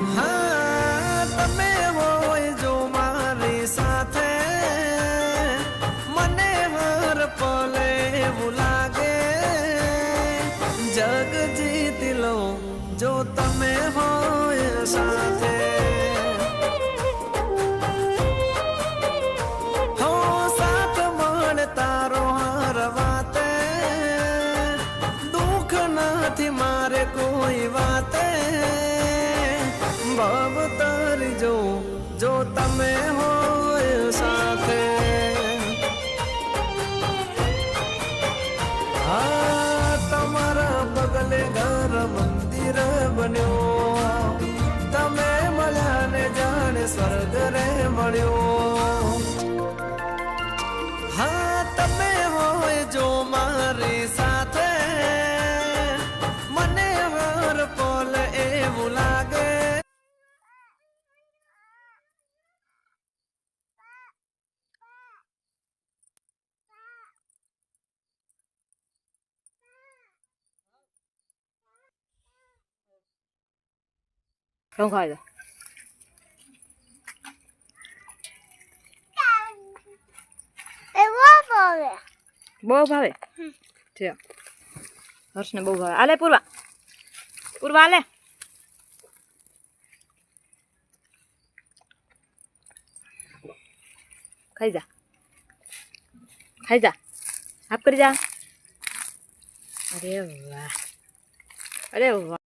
હા તમે હોય જો મારી સાથે મને હર પલે એવું લાગે જગ જીતી લો જો તમે હોય સાથે હો સાથ મળે તારો હર વાતે દુઃખ નથી મારે કોઈ વાતે ભવ તારી જો તમે હોય સાથે હા તમારા પગલે ઘર મંદિર બન્યો તમે મળ્યા ને જાણે સ્વર્ગ રે મળ્યો હા તમે હોય જો મારી સાથે મને હર પલ એવું લાગે không khỏi rồi bố ભાવે છે હર્ષને બહુ ભાવે આલે પૂર્વા આલે ખાઈ જા હાફ કરી જા અરે વાહ